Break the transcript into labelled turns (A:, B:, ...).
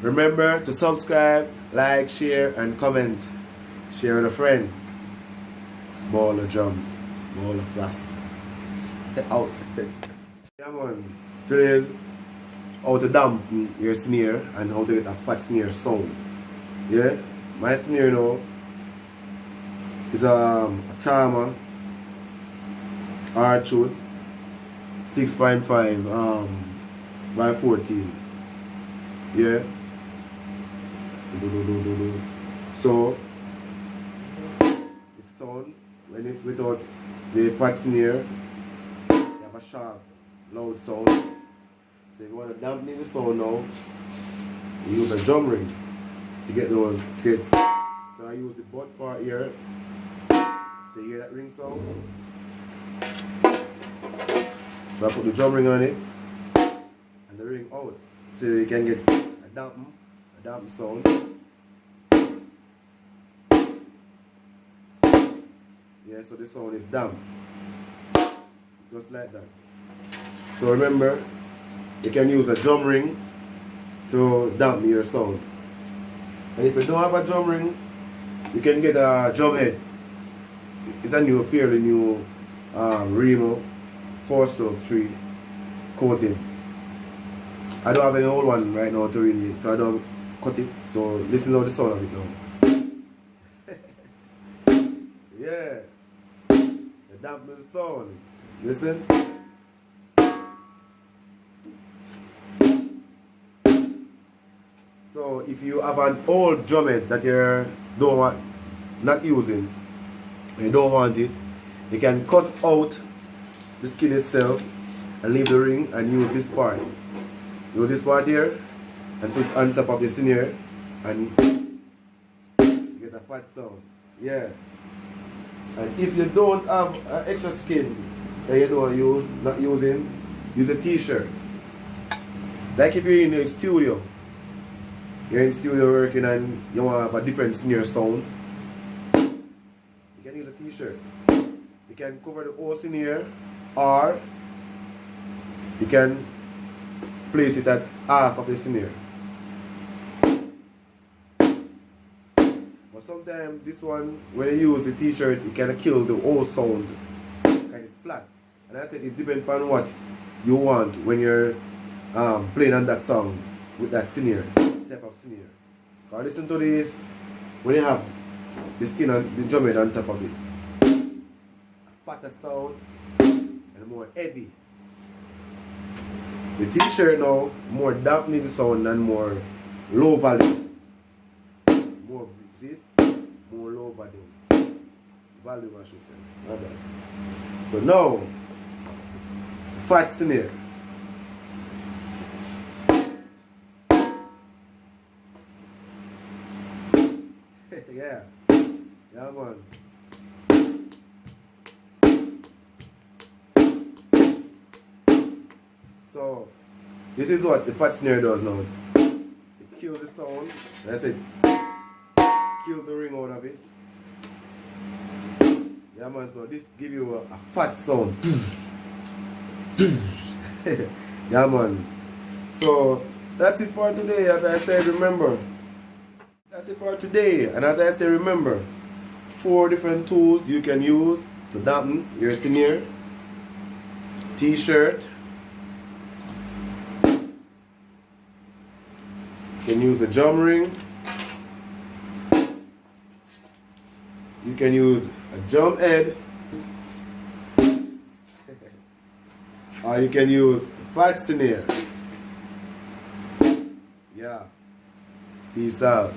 A: Remember to subscribe, like, share, and comment. Share with a friend. Ball of drums, ball of brass. Out. Yeah, man. Today's how to dampen your snare and how to get a fat snare sound. Yeah, my snare now is a Tama R-tune 6.5 by 14. Yeah. So it's sound when it's without the fat snare, you have a sharp, loud sound. So if you want to dampen the sound now, you use a drum ring to get those. So I use the butt part here. So you hear that ring sound? So I put the drum ring on it and the ring out so you can get a dampen sound. Yeah, so the sound is damp. Just like that. So remember, you can use a drum ring to dampen your sound. And if you don't have a drum ring, you can get a drum head. It's a fairly new Remo 4-stroke 3 coated. I don't have any old one right now to really, so I don't cut it. So listen to the sound of it now. Yeah, the dampen sound. Listen. So if you have an old drum head that you not using, and you don't want it, you can cut out the skin itself and leave the ring and use this part. Use this part here and put it on top of the snare and you get a fat sound. Yeah. And if you don't have extra skin that you don't not using, use a t-shirt. Like if you're in the studio. You're in studio working and you want to have a different snare sound, you can use a t-shirt. You can cover the whole snare or you can place it at half of the snare. But sometimes this one, when you use the t-shirt, it can kill the whole sound because it's flat. And I said it depends on what you want when you're playing on that song with that snare. Type of snare. Because listen to this, when you have the skin and the drum head on top of it, a fatter sound and more heavy. The t-shirt now more dampening the sound and more low volume. More, see it? More low volume. Volume I should say. Not bad. So now, fat snare. Yeah. Yeah, man. So, this is what the fat snare does now. It kills the sound. That's it. Kill the ring out of it. Yeah, man. So, this give you a fat sound. Yeah, man. So, that's it for today. As I said, remember. That's it for today, and as I say, remember 4 different tools you can use to dampen your snare. T-shirt, you can use a drum ring, you can use a drum head, or you can use fat snare. Yeah, peace out.